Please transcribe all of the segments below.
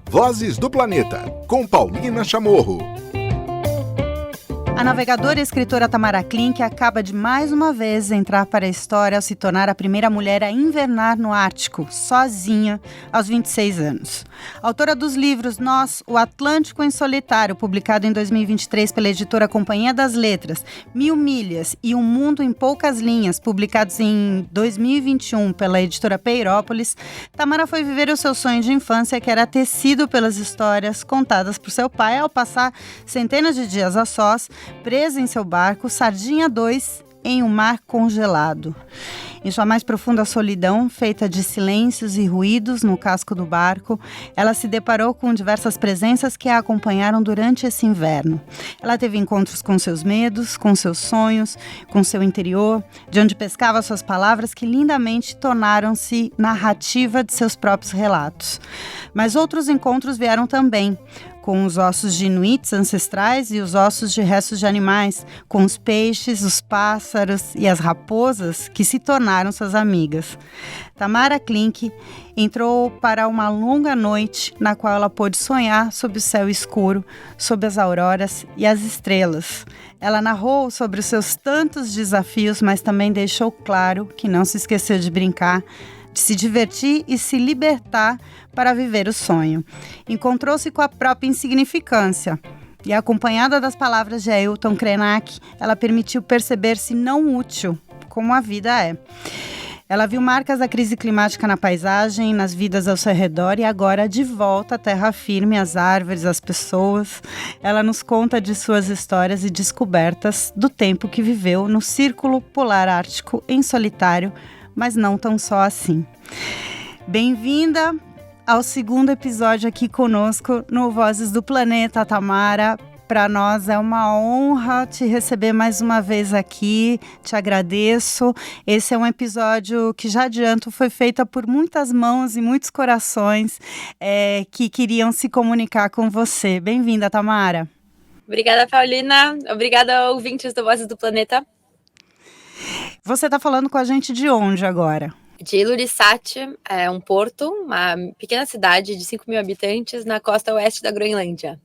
Vozes do Planeta, com Paulina Chamorro. A navegadora e escritora Tamara Klink acaba de mais uma vez entrar para a história ao se tornar a primeira mulher a invernar no Ártico, sozinha, aos 26 anos. Autora dos livros Nós, O Atlântico em Solitário, publicado em 2023 pela editora Companhia das Letras, 1000 Milhas e Um Mundo em Poucas Linhas, publicados em 2021 pela editora Peirópolis, Tamara foi viver o seu sonho de infância, que era tecido pelas histórias contadas por seu pai ao passar centenas de dias a sós, presa em seu barco, Sardinha 2, em um mar congelado. Em sua mais profunda solidão, feita de silêncios e ruídos no casco do barco, ela se deparou com diversas presenças que a acompanharam durante esse inverno. Ela teve encontros com seus medos, com seus sonhos, com seu interior, de onde pescava suas palavras que lindamente tornaram-se narrativa de seus próprios relatos. Mas outros encontros vieram também, com os ossos de inuits ancestrais e os ossos de restos de animais, com os peixes, os pássaros e as raposas que se tornaram suas amigas. Tamara Klink entrou para uma longa noite na qual ela pôde sonhar sob o céu escuro, sob as auroras e as estrelas. Ela narrou sobre os seus tantos desafios, mas também deixou claro que não se esqueceu de brincar, de se divertir e se libertar para viver o sonho. Encontrou-se com a própria insignificância e, acompanhada das palavras de Ailton Krenak, ela permitiu perceber-se não útil, como a vida é. Ela viu marcas da crise climática na paisagem, nas vidas ao seu redor e agora, de volta à terra firme, às árvores, às pessoas, ela nos conta de suas histórias e descobertas do tempo que viveu no Círculo Polar Ártico em solitário, mas não tão só assim. Bem-vinda ao segundo episódio aqui conosco no Vozes do Planeta, Tamara. Para nós é uma honra te receber mais uma vez aqui, te agradeço. Esse é um episódio que, já adianto, foi feito por muitas mãos e muitos corações que queriam se comunicar com você. Bem-vinda, Tamara. Obrigada, Paulina. Obrigada, ouvintes do Vozes do Planeta. Você está falando com a gente de onde agora? De Ilulissat, é um porto, uma pequena cidade de 5 mil habitantes na costa oeste da Groenlândia.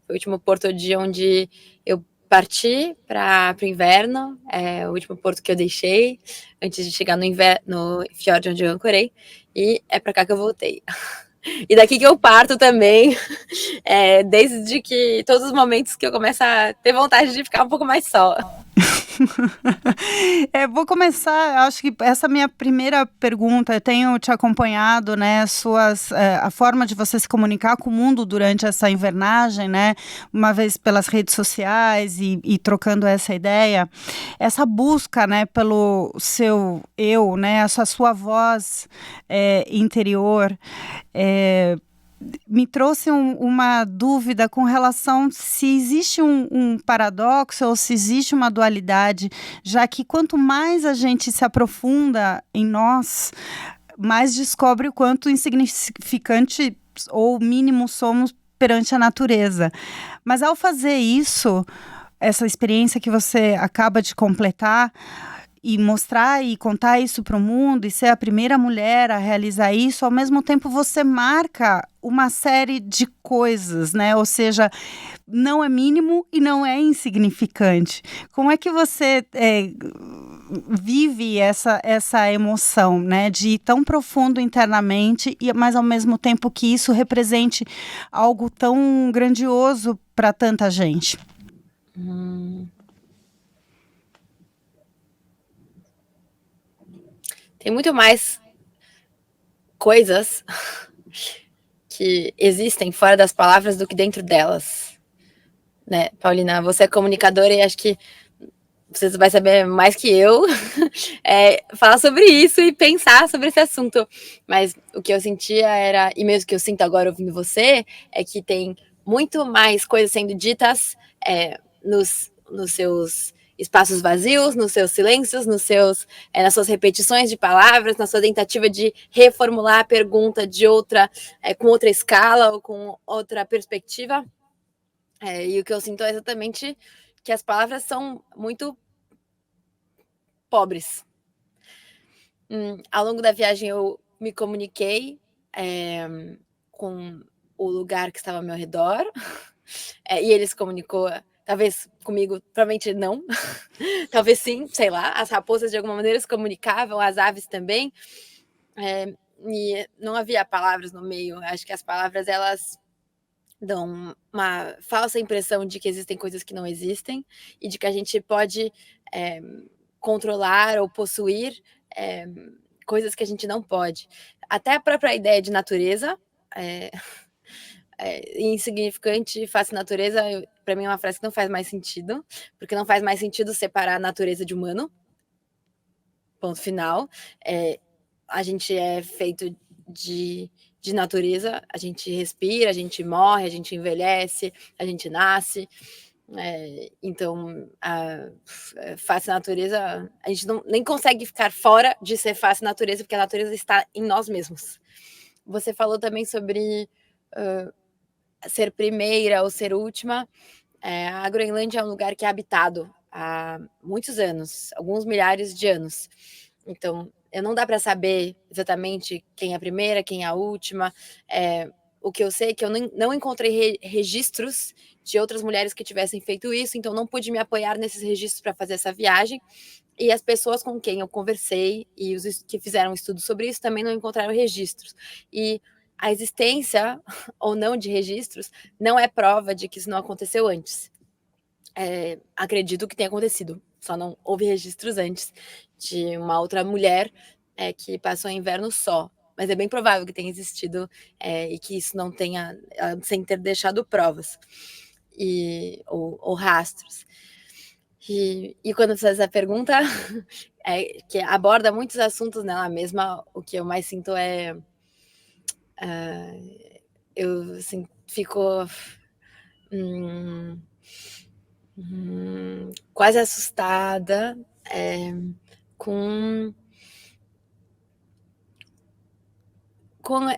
Foi o último porto de onde eu parti para o inverno, é o último porto que eu deixei antes de chegar no fiord onde eu ancorei, e é para cá que eu voltei. E daqui que eu parto também, desde que todos os momentos que eu começo a ter vontade de ficar um pouco mais só. Vou começar, acho que essa minha primeira pergunta, eu tenho te acompanhado, né, a forma de você se comunicar com o mundo durante essa invernagem, né, uma vez pelas redes sociais e trocando essa ideia, essa busca, né, pelo seu eu, né, essa sua voz interior, me trouxe uma dúvida com relação se existe um paradoxo ou se existe uma dualidade, já que quanto mais a gente se aprofunda em nós, mais descobre o quanto insignificante ou mínimo somos perante a natureza. Mas ao fazer isso, essa experiência que você acaba de completar, e mostrar e contar isso para o mundo e ser a primeira mulher a realizar isso, ao mesmo tempo você marca uma série de coisas, né? Ou seja, não é mínimo e não é insignificante. Como é que você vive essa emoção, né? De ir tão profundo internamente, mas ao mesmo tempo que isso represente algo tão grandioso para tanta gente? Tem muito mais coisas que existem fora das palavras do que dentro delas, né, Paulina? Você é comunicadora e acho que você vai saber mais que eu falar sobre isso e pensar sobre esse assunto. Mas o que eu sentia era, e mesmo que eu sinto agora ouvindo você, é que tem muito mais coisas sendo ditas nos seus espaços vazios, nos seus silêncios, nas suas repetições de palavras, na sua tentativa de reformular a pergunta com outra escala ou com outra perspectiva. E o que eu sinto é exatamente que as palavras são muito pobres. Ao longo da viagem eu me comuniquei com o lugar que estava ao meu redor, e ele se comunicou, talvez comigo, provavelmente não, talvez sim, sei lá, as raposas de alguma maneira se comunicavam, as aves também, e não havia palavras no meio. Acho que as palavras, elas dão uma falsa impressão de que existem coisas que não existem e de que a gente pode controlar ou possuir coisas que a gente não pode. Até a própria ideia de natureza insignificante, face natureza, para mim é uma frase que não faz mais sentido, porque não faz mais sentido separar a natureza de humano. Ponto final. A gente é feito de natureza, a gente respira, a gente morre, a gente envelhece, a gente nasce. Então, a face natureza, a gente nem consegue ficar fora de ser face natureza, porque a natureza está em nós mesmos. Você falou também sobre ser primeira ou ser última. A Groenlândia é um lugar que é habitado há muitos anos, alguns milhares de anos. Então, não dá para saber exatamente quem é a primeira, quem é a última. O que eu sei é que eu não encontrei registros de outras mulheres que tivessem feito isso, então não pude me apoiar nesses registros para fazer essa viagem. E as pessoas com quem eu conversei e os que fizeram estudos sobre isso também não encontraram registros. E a existência ou não de registros não é prova de que isso não aconteceu antes. Acredito que tenha acontecido, só não houve registros antes de uma outra mulher que passou o inverno só. Mas é bem provável que tenha existido e que isso não tenha, sem ter deixado provas ou rastros. E quando você faz essa pergunta, que aborda muitos assuntos nela mesma, o que eu mais sinto eu assim, fico quase assustada com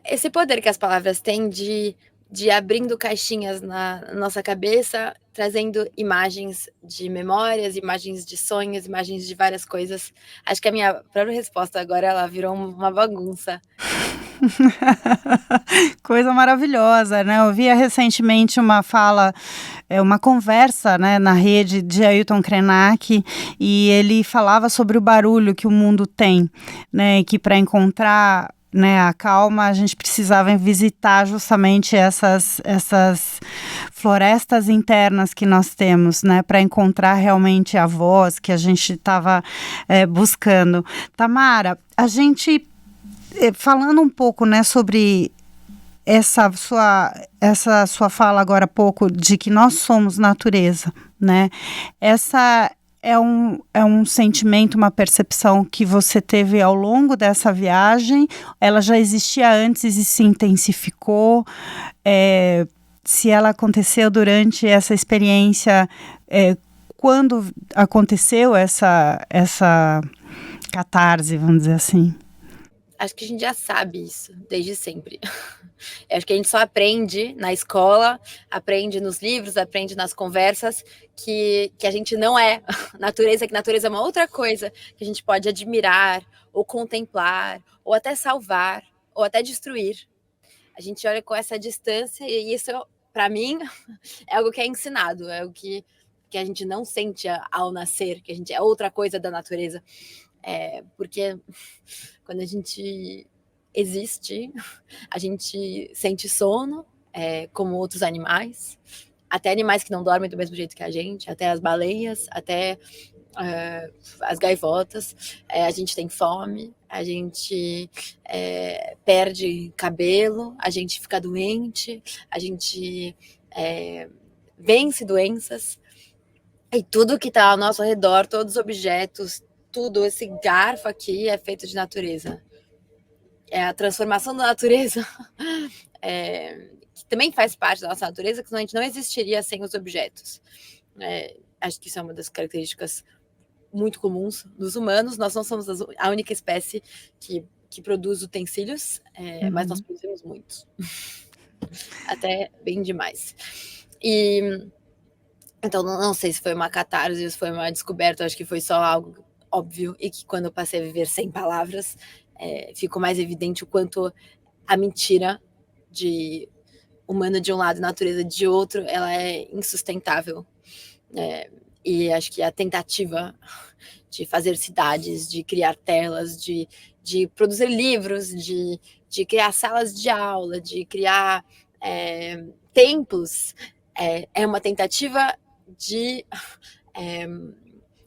esse poder que as palavras têm de abrindo caixinhas na nossa cabeça, trazendo imagens de memórias, imagens de sonhos, imagens de várias coisas. Acho que a minha própria resposta agora, ela virou uma bagunça. Coisa maravilhosa, né? Eu via recentemente uma fala, uma conversa, né, na rede de Ailton Krenak, e ele falava sobre o barulho que o mundo tem, né? Que para encontrar, né, a calma, a gente precisava visitar justamente essas florestas internas que nós temos, né, para encontrar realmente a voz que a gente estava buscando. Tamara, a gente falando um pouco, né, sobre essa sua fala agora há pouco de que nós somos natureza, né? Essa é um sentimento, uma percepção que você teve ao longo dessa viagem? Ela já existia antes e se intensificou? Se ela aconteceu durante essa experiência, quando aconteceu essa catarse, vamos dizer assim? Acho que a gente já sabe isso desde sempre. Acho que a gente só aprende na escola, aprende nos livros, aprende nas conversas que a gente não é natureza, que natureza é uma outra coisa que a gente pode admirar, ou contemplar, ou até salvar, ou até destruir. A gente olha com essa distância e isso, para mim, é algo que é ensinado, é algo que a gente não sente ao nascer, que a gente é outra coisa da natureza. Porque quando a gente existe, a gente sente sono, como outros animais, até animais que não dormem do mesmo jeito que a gente, até as baleias, até as gaivotas, a gente tem fome, a gente perde cabelo, a gente fica doente, a gente vence doenças, e tudo que está ao nosso redor, todos os objetos, tudo, esse garfo aqui é feito de natureza. A transformação da natureza, que também faz parte da nossa natureza, que senão a gente não existiria sem os objetos. Acho que isso é uma das características muito comuns dos humanos. Nós não somos a única espécie que produz utensílios, mas nós produzimos muitos. Até bem demais. Então, não sei se foi uma catarse, se foi uma descoberta, acho que foi só algo óbvio, e que quando eu passei a viver sem palavras, ficou mais evidente o quanto a mentira de humano de um lado e natureza de outro, ela é insustentável. E acho que a tentativa de fazer cidades, de criar telas, de produzir livros, de criar salas de aula, de criar templos, é uma tentativa de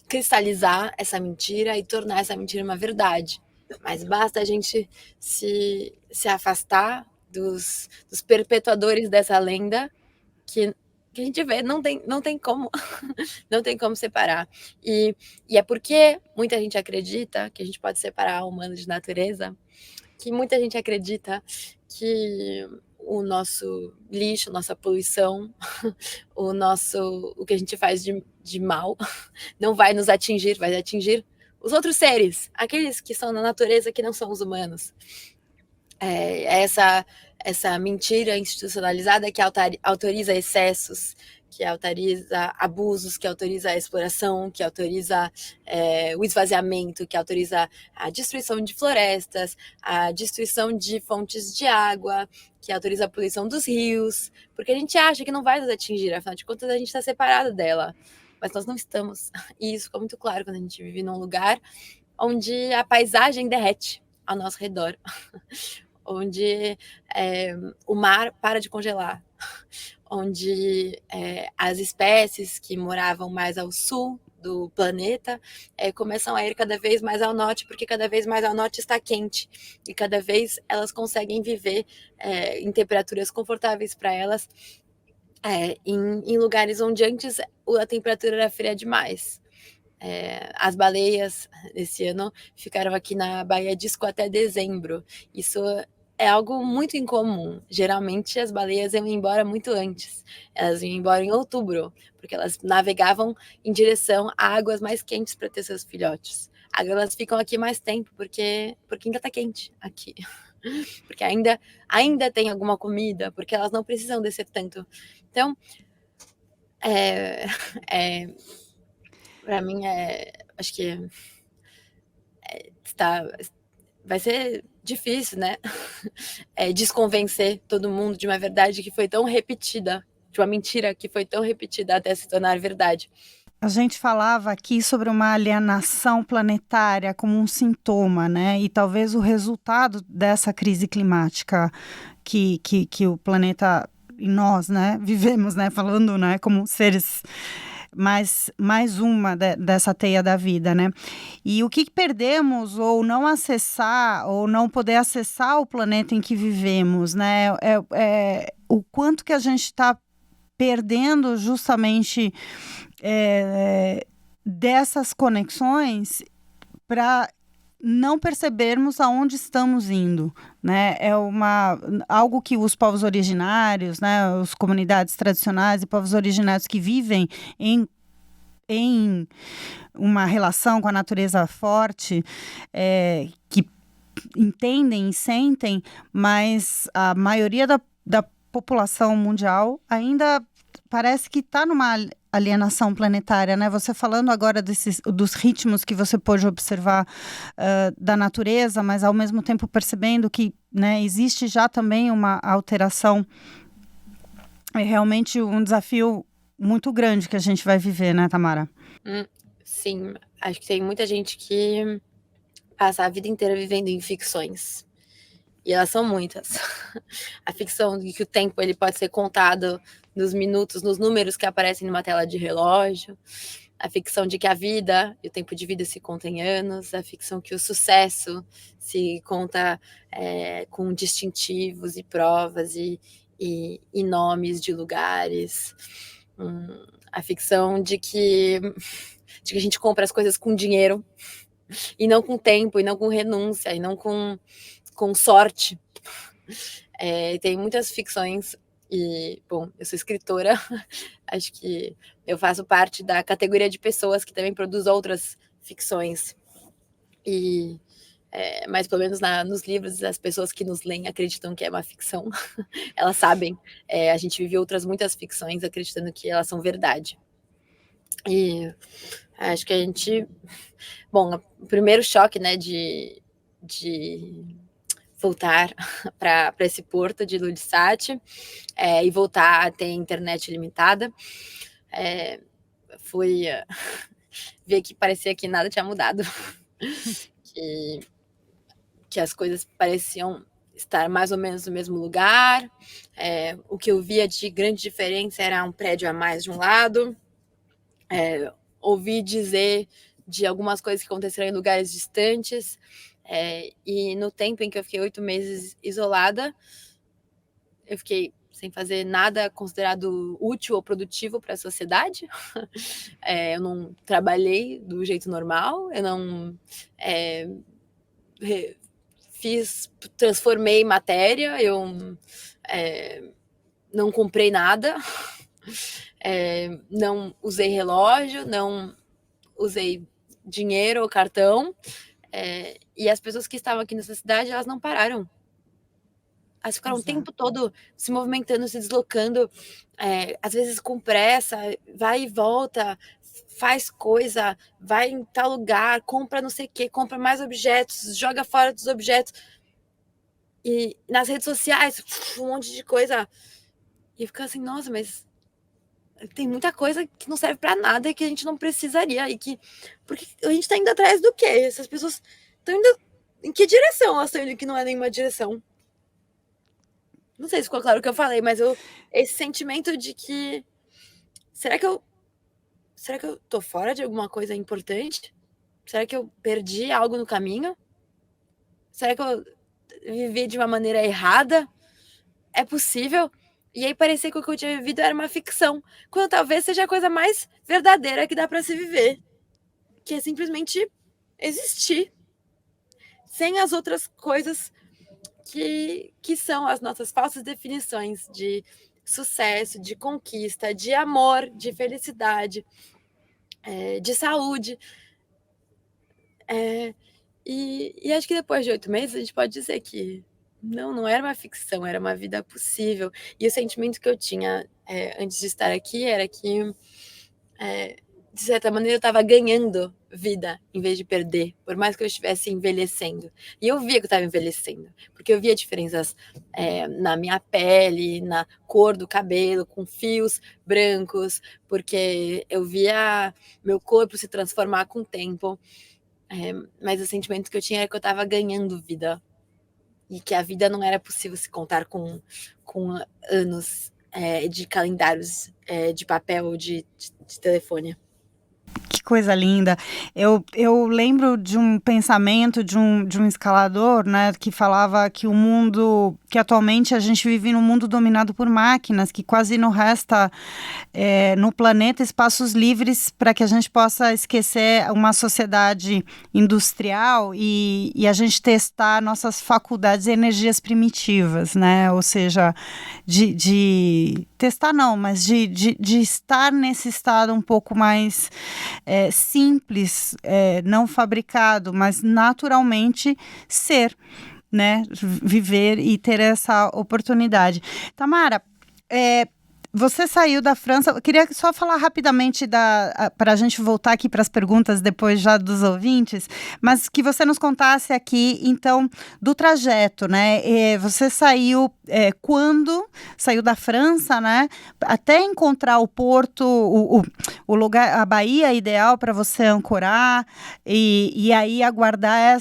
cristalizar essa mentira e tornar essa mentira uma verdade. Mas basta a gente se afastar dos perpetuadores dessa lenda que a gente vê, não tem como, não tem como separar. E é porque muita gente acredita que a gente pode separar o humano de natureza, que muita gente acredita que o nosso lixo, nossa poluição, o que a gente faz de mal, não vai nos atingir, vai atingir os outros seres, aqueles que são na natureza, que não são os humanos. Essa mentira institucionalizada que autoriza excessos, que autoriza abusos, que autoriza a exploração, que autoriza o esvaziamento, que autoriza a destruição de florestas, a destruição de fontes de água, que autoriza a poluição dos rios, porque a gente acha que não vai nos atingir, afinal de contas a gente está separado dela, mas nós não estamos. E isso ficou muito claro quando a gente vive num lugar onde a paisagem derrete ao nosso redor, onde o mar para de congelar, onde as espécies que moravam mais ao sul do planeta começam a ir cada vez mais ao norte, porque cada vez mais ao norte está quente, e cada vez elas conseguem viver em temperaturas confortáveis para elas, em lugares onde antes a temperatura era fria demais. As baleias esse ano ficaram aqui na Baía de Isco até dezembro. Isso é algo muito incomum. Geralmente as baleias iam embora muito antes. Elas iam embora em outubro, porque elas navegavam em direção a águas mais quentes para ter seus filhotes. Agora elas ficam aqui mais tempo, porque ainda está quente aqui. Porque ainda tem alguma comida, porque elas não precisam descer tanto. Então, para mim, acho que vai ser difícil, né? Desconvencer todo mundo de uma verdade que foi tão repetida, de uma mentira que foi tão repetida até se tornar verdade. A gente falava aqui sobre uma alienação planetária como um sintoma, né? E talvez o resultado dessa crise climática que o planeta e nós, né, vivemos, né, falando, né, como seres mais uma dessa teia da vida, né? E o que perdemos ou não acessar, ou não poder acessar o planeta em que vivemos, né? O quanto que a gente está perdendo justamente dessas conexões para não percebermos aonde estamos indo, né? Algo que os povos originários, né, as comunidades tradicionais e povos originários que vivem em uma relação com a natureza forte, que entendem e sentem, mas a maioria da população mundial ainda parece que está numa alienação planetária, né? Você falando agora dos ritmos que você pôde observar da natureza, mas ao mesmo tempo percebendo que, né, existe já também uma alteração. É realmente um desafio muito grande que a gente vai viver, né, Tamara? Sim, acho que tem muita gente que passa a vida inteira vivendo em ficções. E elas são muitas. A ficção de que o tempo ele pode ser contado nos minutos, nos números que aparecem numa tela de relógio. A ficção de que a vida e o tempo de vida se conta em anos. A ficção que o sucesso se conta com distintivos e provas e nomes de lugares. A ficção de que a gente compra as coisas com dinheiro e não com tempo, e não com renúncia, e não com sorte. Tem muitas ficções e, bom, eu sou escritora, acho que eu faço parte da categoria de pessoas que também produz outras ficções. Mas pelo menos nos livros, as pessoas que nos leem acreditam que é uma ficção. Elas sabem. A gente vive muitas ficções acreditando que elas são verdade. Acho que a gente... Bom, o primeiro choque, né, de voltar para esse porto de Ilulissat e voltar a ter internet limitada. Fui ver que parecia que nada tinha mudado, que as coisas pareciam estar mais ou menos no mesmo lugar. O que eu via de grande diferença era um prédio a mais de um lado. Ouvi dizer de algumas coisas que aconteceram em lugares distantes. E no tempo em que eu fiquei 8 meses isolada, eu fiquei sem fazer nada considerado útil ou produtivo para a sociedade. Eu não trabalhei do jeito normal, eu não transformei matéria, eu não comprei nada, não usei relógio, não usei dinheiro ou cartão, e as pessoas que estavam aqui nessa cidade, elas não pararam. Elas ficaram o tempo todo se movimentando, se deslocando, às vezes com pressa, vai e volta, faz coisa, vai em tal lugar, compra não sei o quê, compra mais objetos, joga fora dos objetos. E nas redes sociais, um monte de coisa. E fica assim, nossa, mas tem muita coisa que não serve para nada e que a gente não precisaria. Porque a gente tá indo atrás do quê? Essas pessoas estão indo... Em que direção elas estão indo que não é nenhuma direção? Não sei se ficou claro o que eu falei, mas esse sentimento de que... Será que eu tô fora de alguma coisa importante? Será que eu perdi algo no caminho? Será que eu vivi de uma maneira errada? É possível? E aí parecia que o que eu tinha vivido era uma ficção, quando talvez seja a coisa mais verdadeira que dá para se viver, que é simplesmente existir, sem as outras coisas que são as nossas falsas definições de sucesso, de conquista, de amor, de felicidade, de saúde. E acho que depois de 8 meses a gente pode dizer que não era uma ficção, era uma vida possível. E o sentimento que eu tinha antes de estar aqui era que, de certa maneira, eu estava ganhando vida em vez de perder, por mais que eu estivesse envelhecendo. E eu via que eu estava envelhecendo, porque eu via diferenças na minha pele, na cor do cabelo, com fios brancos, porque eu via meu corpo se transformar com o tempo. Mas o sentimento que eu tinha era que eu estava ganhando vida. E que a vida não era possível se contar com anos de calendários de papel ou de telefone. Que coisa linda. Eu lembro de um pensamento de um escalador, né, que falava que o mundo, que atualmente a gente vive num mundo dominado por máquinas, que quase não resta no planeta espaços livres para que a gente possa esquecer uma sociedade industrial e a gente testar nossas faculdades e energias primitivas, né? Ou seja, de testar não, mas de estar nesse estado um pouco mais simples, não fabricado, mas naturalmente ser, né? Viver e ter essa oportunidade. Tamara, você saiu da França. Eu queria só falar rapidamente para a gente voltar aqui para as perguntas depois já dos ouvintes, mas que você nos contasse aqui, então, do trajeto, né? Você saiu quando saiu da França, né? Até encontrar o porto, o lugar, a baía ideal para você ancorar e aí aguardar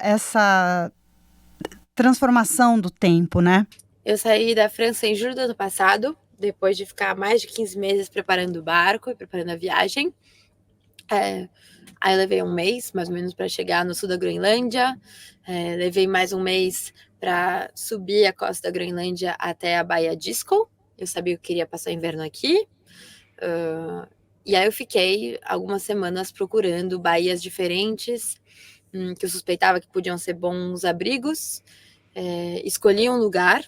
essa transformação do tempo, né? Eu saí da França em julho do ano passado, depois de ficar mais de 15 meses preparando o barco e preparando a viagem. Aí eu levei um mês, mais ou menos, para chegar no sul da Groenlândia. Levei mais um mês para subir a costa da Groenlândia até a Baía Disko. Eu sabia que eu queria passar o inverno aqui. E aí eu fiquei algumas semanas procurando baías diferentes, que eu suspeitava que podiam ser bons abrigos. Escolhi um lugar,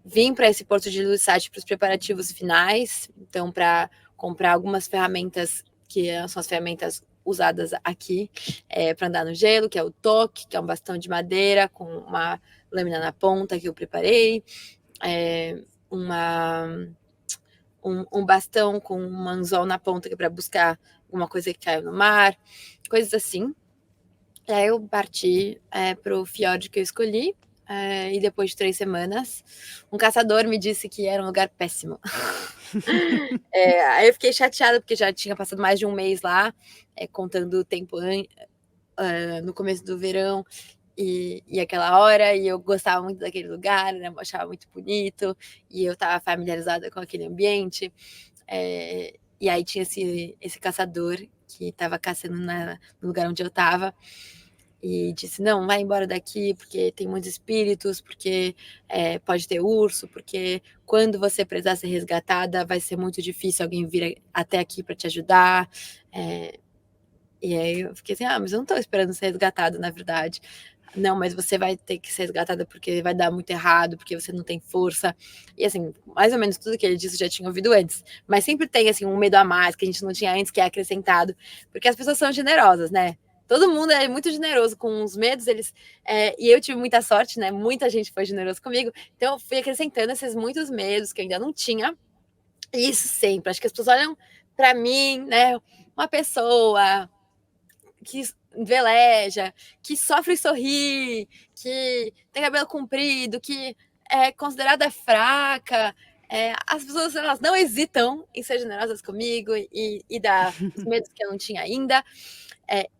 vim para esse porto de Ilulissat para os preparativos finais, então para comprar algumas ferramentas que são as ferramentas usadas aqui para andar no gelo, que é o toque, que é um bastão de madeira com uma lâmina na ponta que eu preparei, um bastão com um anzol na ponta para buscar alguma coisa que caiu no mar, coisas assim. E aí eu parti para o fiord que eu escolhi, e depois de 3 semanas, um caçador me disse que era um lugar péssimo. Aí eu fiquei chateada, porque já tinha passado mais de um mês lá, contando o tempo no começo do verão, e aquela hora, e eu gostava muito daquele lugar, né, eu achava muito bonito, e eu estava familiarizada com aquele ambiente. E aí tinha esse caçador que estava caçando no lugar onde eu estava, e disse, não, vai embora daqui, porque tem muitos espíritos, porque pode ter urso, porque quando você precisar ser resgatada, vai ser muito difícil alguém vir até aqui para te ajudar. E aí eu fiquei assim, mas eu não estou esperando ser resgatada, na verdade. Não, mas você vai ter que ser resgatada porque vai dar muito errado, porque você não tem força. E assim, mais ou menos tudo que ele disse eu já tinha ouvido antes. Mas sempre tem assim um medo a mais que a gente não tinha antes, que é acrescentado. Porque as pessoas são generosas, né? Todo mundo é muito generoso com os medos, e eu tive muita sorte, né? Muita gente foi generosa comigo. Então eu fui acrescentando esses muitos medos que eu ainda não tinha. E isso sempre. Acho que as pessoas olham para mim, né? Uma pessoa que veleja, que sofre e sorri, que tem cabelo comprido, que é considerada fraca. As pessoas, elas não hesitam em ser generosas comigo e dar os medos que eu não tinha ainda.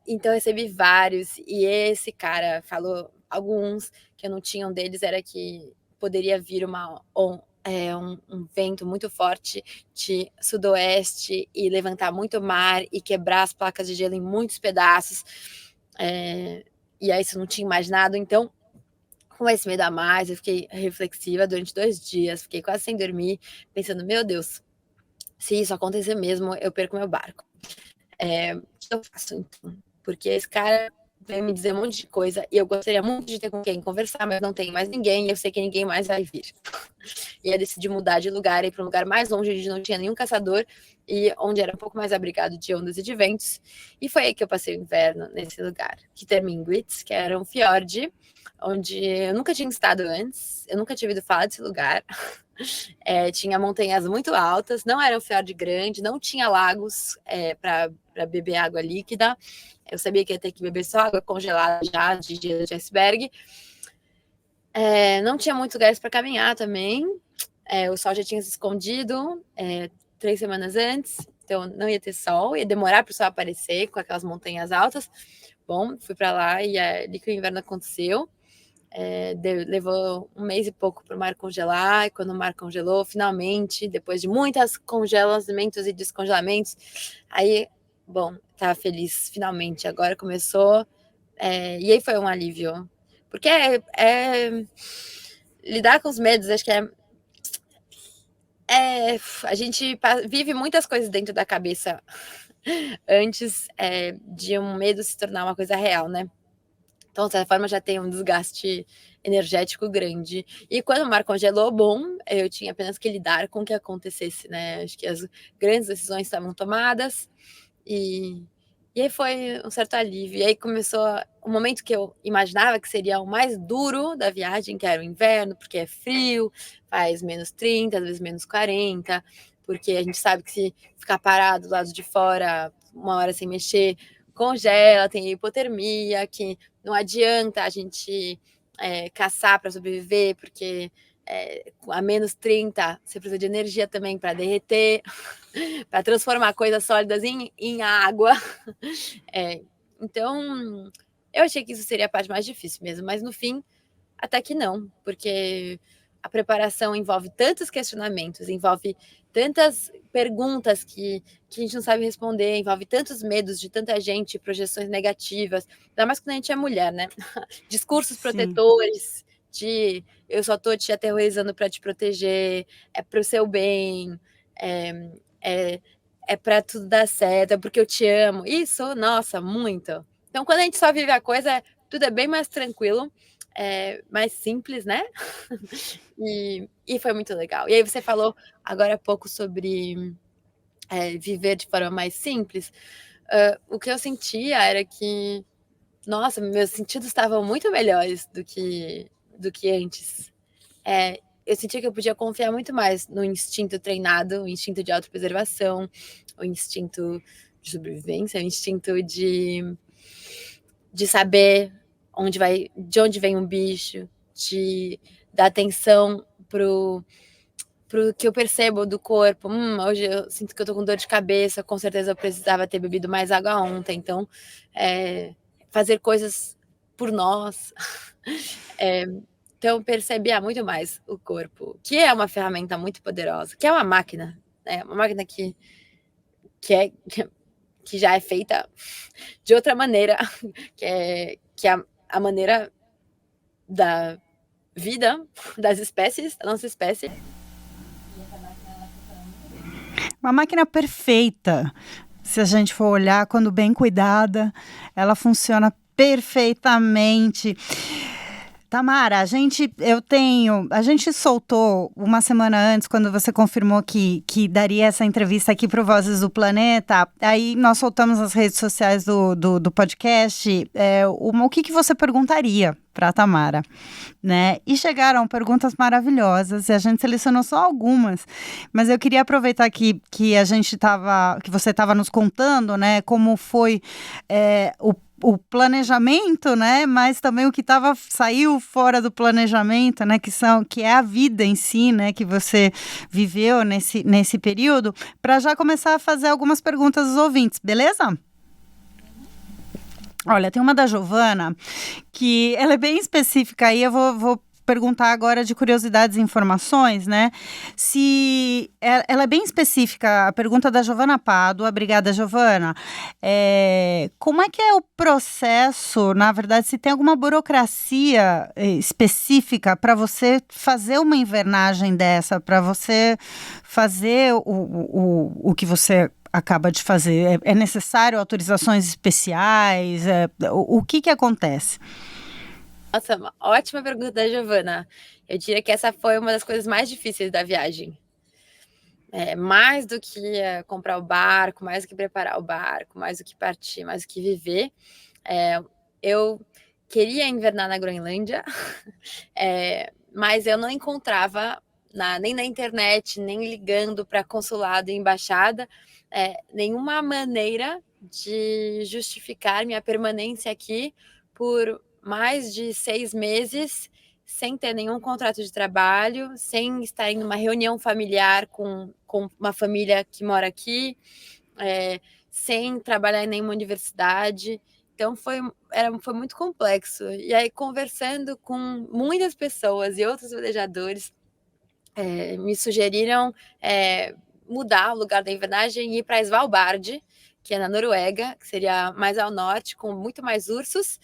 Então eu recebi vários, e esse cara falou alguns que eu não tinha. Um deles era que poderia vir um vento muito forte de sudoeste e levantar muito mar e quebrar as placas de gelo em muitos pedaços. E aí isso eu não tinha imaginado. Então, com esse medo a mais, eu fiquei reflexiva durante 2 dias, fiquei quase sem dormir, pensando, meu Deus, se isso acontecer mesmo, eu perco meu barco. O que eu faço, então? Porque esse cara veio me dizer um monte de coisa e eu gostaria muito de ter com quem conversar, mas não tenho mais ninguém e eu sei que ninguém mais vai vir. E eu decidi mudar de lugar, ir para um lugar mais longe, onde não tinha nenhum caçador e onde era um pouco mais abrigado de ondas e de ventos. E foi aí que eu passei o inverno, nesse lugar, Kitterminguitz, que era um fiord, onde eu nunca tinha estado antes, eu nunca tinha ouvido falar desse lugar. Tinha montanhas muito altas, não era um fiord grande, não tinha lagos para beber água líquida. Eu sabia que ia ter que beber só água congelada já, de gelo de iceberg. Não tinha muitos lugares para caminhar também. O sol já tinha se escondido 3 semanas antes, então não ia ter sol, ia demorar para o sol aparecer com aquelas montanhas altas. Bom, fui para lá e ali que o inverno aconteceu. Levou 1 mês e pouco para o mar congelar, e quando o mar congelou, finalmente, depois de muitos congelamentos e descongelamentos, aí, bom, estava feliz, finalmente, agora começou, e aí foi um alívio, porque lidar com os medos, acho que a gente vive muitas coisas dentro da cabeça antes de um medo se tornar uma coisa real, né? Então, de certa forma, já tem um desgaste energético grande. E quando o mar congelou, bom, eu tinha apenas que lidar com o que acontecesse, né? Acho que as grandes decisões estavam tomadas e aí foi um certo alívio. E aí começou o momento que eu imaginava que seria o mais duro da viagem, que era o inverno, porque é frio, faz -30, às vezes -40, porque a gente sabe que se ficar parado do lado de fora 1 hora sem mexer, congela, tem hipotermia, que não adianta a gente caçar para sobreviver, porque a -30 você precisa de energia também para derreter, para transformar coisas sólidas em água. Então, eu achei que isso seria a parte mais difícil mesmo, mas no fim, até que não, porque a preparação envolve tantos questionamentos, envolve tantas perguntas que a gente não sabe responder, envolve tantos medos de tanta gente, projeções negativas, ainda mais quando a gente é mulher, né? Discursos protetores de eu só tô te aterrorizando para te proteger, é pro seu bem, é para tudo dar certo, é porque eu te amo. Isso, nossa, muito. Então, quando a gente só vive a coisa, tudo é bem mais tranquilo, mais simples, né? E foi muito legal. E aí você falou agora há pouco sobre viver de forma mais simples. O que eu sentia era que, nossa, meus sentidos estavam muito melhores do que antes. eu sentia que eu podia confiar muito mais no instinto treinado, o instinto de autopreservação, o instinto de sobrevivência, o instinto de saber de onde vem um bicho, de dar atenção pro que eu percebo do corpo. Hoje eu sinto que eu tô com dor de cabeça, com certeza eu precisava ter bebido mais água ontem. Então, fazer coisas por nós. Então, percebia muito mais o corpo, que é uma ferramenta muito poderosa, que é uma máquina, né? Uma máquina que já é feita de outra maneira, que é a maneira da vida, das espécies, da nossa espécie. Uma máquina perfeita. Se a gente for olhar, quando bem cuidada, ela funciona perfeitamente. Tamara, a gente soltou uma semana antes, quando você confirmou que daria essa entrevista aqui para o Vozes do Planeta, aí nós soltamos nas redes sociais do podcast o que você perguntaria para a Tamara, né? E chegaram perguntas maravilhosas, e a gente selecionou só algumas, mas eu queria aproveitar que você estava nos contando, né, como foi o planejamento, né? Mas também o que saiu fora do planejamento, né? Que é a vida em si, né? Que você viveu nesse período, para já começar a fazer algumas perguntas dos ouvintes, beleza? Olha, tem uma da Giovana, que ela é bem específica aí, eu vou perguntar agora de curiosidades e informações, né? Se ela é bem específica, a pergunta da Giovana Pádua, obrigada, Giovana. Como é que é o processo, na verdade, se tem alguma burocracia específica para você fazer uma invernagem dessa, para você fazer o que você acaba de fazer? É necessário autorizações especiais? O que acontece? Nossa, uma ótima pergunta da Giovana. Eu diria que essa foi uma das coisas mais difíceis da viagem. Mais do que comprar o barco, mais do que preparar o barco, mais do que partir, mais do que viver. Eu queria invernar na Groenlândia, mas eu não encontrava nem na internet, nem ligando para consulado e embaixada, nenhuma maneira de justificar minha permanência aqui por mais de 6 meses, sem ter nenhum contrato de trabalho, sem estar em uma reunião familiar com uma família que mora aqui, sem trabalhar em nenhuma universidade. Então foi muito complexo. E aí, conversando com muitas pessoas e outros velejadores, me sugeriram mudar o lugar da invernagem e ir para Svalbard, que é na Noruega, que seria mais ao norte, com muito mais ursos,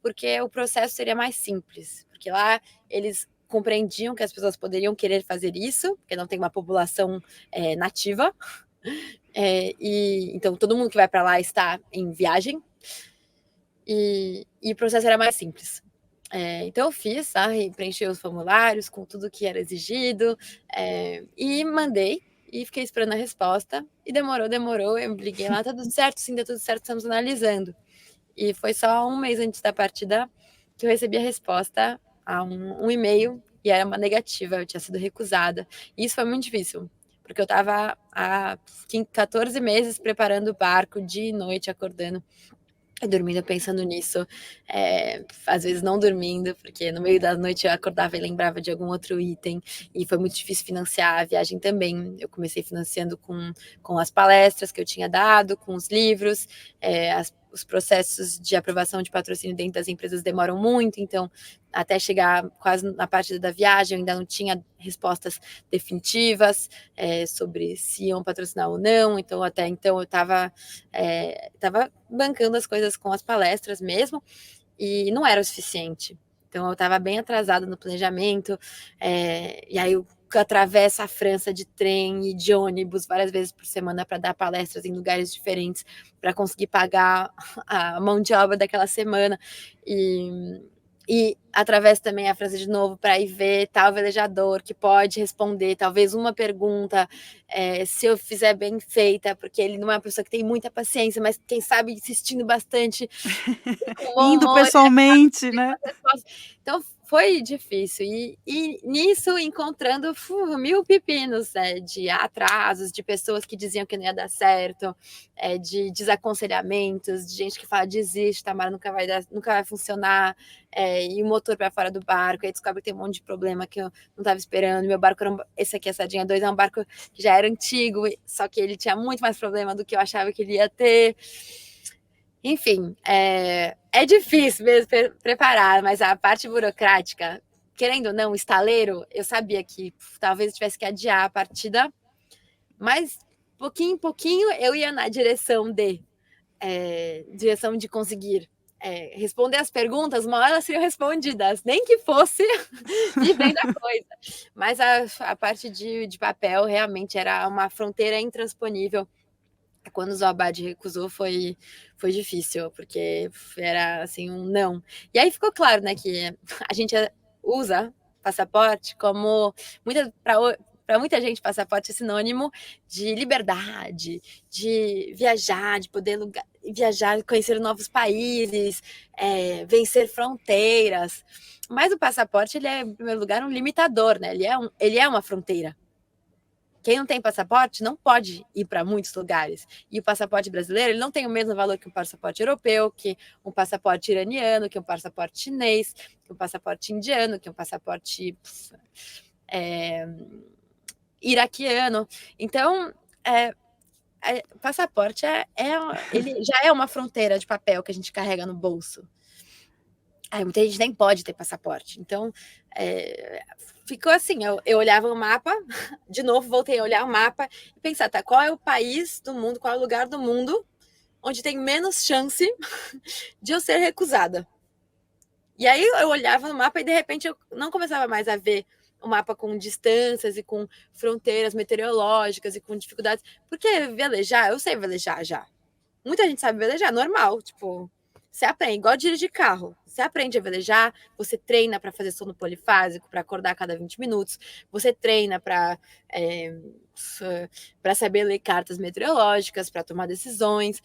porque o processo seria mais simples, porque lá eles compreendiam que as pessoas poderiam querer fazer isso, porque não tem uma população nativa, e então todo mundo que vai para lá está em viagem, e o processo era mais simples. Então eu fiz, tá? E preenchi os formulários com tudo que era exigido, e mandei, e fiquei esperando a resposta, e demorou, eu me liguei lá, tá tudo certo, sim, tá tudo certo, estamos analisando. E foi só um mês antes da partida que eu recebi a resposta a um e-mail, e era uma negativa, eu tinha sido recusada. E isso foi muito difícil, porque eu estava há 14 meses preparando o barco, dia e noite, acordando e dormindo, pensando nisso, às vezes não dormindo, porque no meio da noite eu acordava e lembrava de algum outro item, e foi muito difícil financiar a viagem também. Eu comecei financiando com as palestras que eu tinha dado, com os livros, os processos de aprovação de patrocínio dentro das empresas demoram muito, então até chegar quase na parte da viagem eu ainda não tinha respostas definitivas sobre se iam patrocinar ou não, então até então eu estava bancando as coisas com as palestras mesmo, e não era o suficiente. Então eu estava bem atrasada no planejamento, e aí eu atravesso a França de trem e de ônibus várias vezes por semana para dar palestras em lugares diferentes, para conseguir pagar a mão de obra daquela semana, e atravesso também a França de novo para ir ver tal velejador que pode responder talvez uma pergunta, se eu fizer bem feita, porque ele não é uma pessoa que tem muita paciência, mas quem sabe insistindo bastante, com bom Indo humor, pessoalmente, né? então foi difícil. E nisso encontrando 1000 pepinos, de atrasos, de pessoas que diziam que não ia dar certo, de desaconselhamentos, de gente que fala desiste, Tamara, nunca vai funcionar, e o motor para fora do barco, aí descobre que tem um monte de problema que eu não estava esperando. Meu barco era esse aqui, a Sardinha 2, é um barco que já era antigo, só que ele tinha muito mais problema do que eu achava que ele ia ter. Enfim, é difícil mesmo preparar, mas a parte burocrática, querendo ou não, o estaleiro, eu sabia que talvez eu tivesse que adiar a partida, mas pouquinho em pouquinho eu ia na direção de conseguir responder as perguntas, uma hora elas seriam respondidas, nem que fosse vivendo a coisa. Mas a parte de papel realmente era uma fronteira intransponível. Quando o Zoabad recusou foi difícil, porque era assim um não. E aí ficou claro, né, que a gente usa passaporte como para muita gente, passaporte é sinônimo de liberdade, de viajar, de poder viajar, conhecer novos países, vencer fronteiras. Mas o passaporte, ele é, em primeiro lugar, um limitador, né? Ele é uma fronteira. Quem não tem passaporte não pode ir para muitos lugares. E o passaporte brasileiro, ele não tem o mesmo valor que um passaporte europeu, que um passaporte iraniano, que um passaporte chinês, que um passaporte indiano, que um passaporte iraquiano. Então, passaporte ele já é uma fronteira de papel que a gente carrega no bolso. Muita gente nem pode ter passaporte. Então, ficou assim, eu olhava o mapa, de novo voltei a olhar o mapa e pensar, tá, qual é o país do mundo, qual é o lugar do mundo onde tem menos chance de eu ser recusada. E aí eu olhava no mapa e de repente eu não começava mais a ver o mapa com distâncias e com fronteiras meteorológicas e com dificuldades, porque velejar, eu sei velejar já. Muita gente sabe velejar, normal, tipo, você aprende, igual dirigir carro. Você aprende a velejar, você treina para fazer sono polifásico, para acordar a cada 20 minutos, você treina para saber ler cartas meteorológicas, para tomar decisões.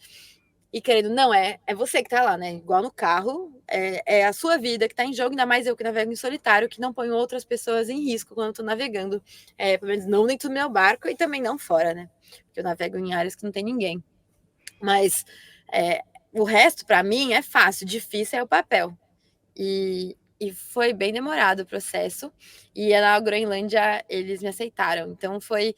E querendo, não, é você que tá lá, né? Igual no carro, é a sua vida que tá em jogo, ainda mais eu que navego em solitário, que não ponho outras pessoas em risco quando eu tô navegando. Pelo menos não dentro do meu barco e também não fora, né? Porque eu navego em áreas que não tem ninguém. Mas o resto, para mim, é fácil, difícil é o papel. E foi bem demorado o processo. E na Groenlândia eles me aceitaram. Então foi.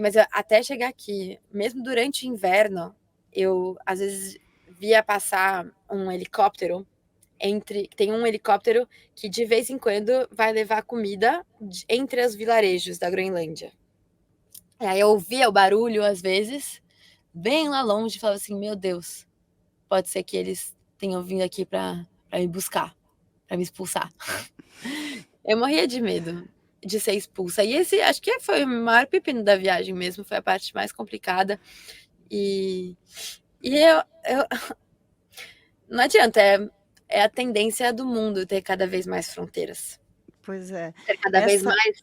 Mas até chegar aqui, mesmo durante o inverno, eu às vezes via passar um helicóptero. Tem um helicóptero que de vez em quando vai levar comida entre os vilarejos da Groenlândia. E aí eu ouvia o barulho às vezes, bem lá longe, e falava assim: meu Deus, pode ser que eles tenham vindo aqui para me buscar, para me expulsar. Eu morria de medo de ser expulsa. E esse, acho que foi o maior pepino da viagem mesmo, foi a parte mais complicada. E eu não adianta, é a tendência do mundo ter cada vez mais fronteiras. Pois é. Ser cada vez mais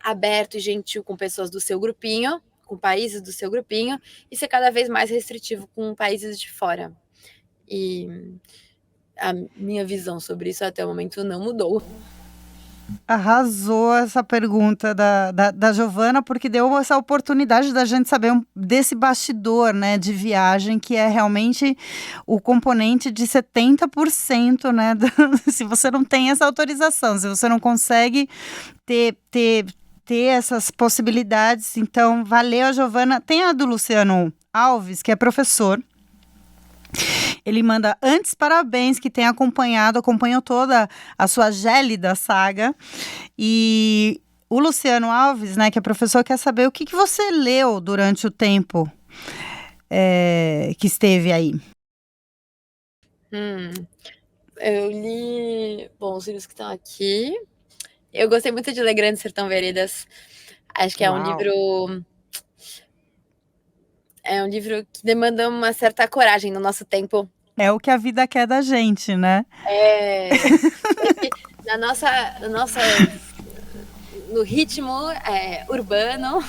aberto e gentil com pessoas do seu grupinho, com países do seu grupinho, e ser cada vez mais restritivo com países de fora. E a minha visão sobre isso até o momento não mudou. Arrasou essa pergunta da Giovana, porque deu essa oportunidade da gente saber desse bastidor, né, de viagem, que é realmente o componente de 70%, né, se você não tem essa autorização, se você não consegue ter essas possibilidades. Então, valeu, Giovana. Tem a do Luciano Alves, que é professor. Ele manda antes parabéns, que tem acompanhou toda a sua gélida saga. E o Luciano Alves, né, que é professor, quer saber o que você leu durante o tempo que esteve aí. Eu li, bom, os livros que estão aqui. Eu gostei muito de ler Grande Sertão Veredas. Acho que é um livro que demanda uma certa coragem no nosso tempo, É o que a vida quer da gente, né? Na nossa no ritmo urbano,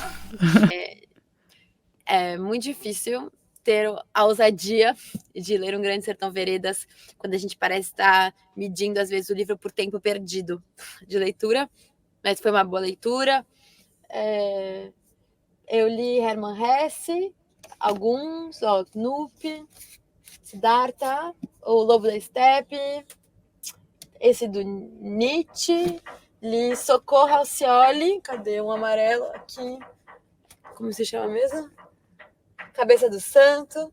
é muito difícil ter a ousadia de ler Um Grande Sertão Veredas quando a gente parece estar medindo, às vezes, o livro por tempo perdido de leitura, mas foi uma boa leitura. Eu li Hermann Hesse, alguns, Snoopy, Siddhartha, O Lobo da Steppe, esse do Nietzsche, li Socorro Alcioli, cadê um amarelo aqui? Como se chama mesmo? Cabeça do Santo.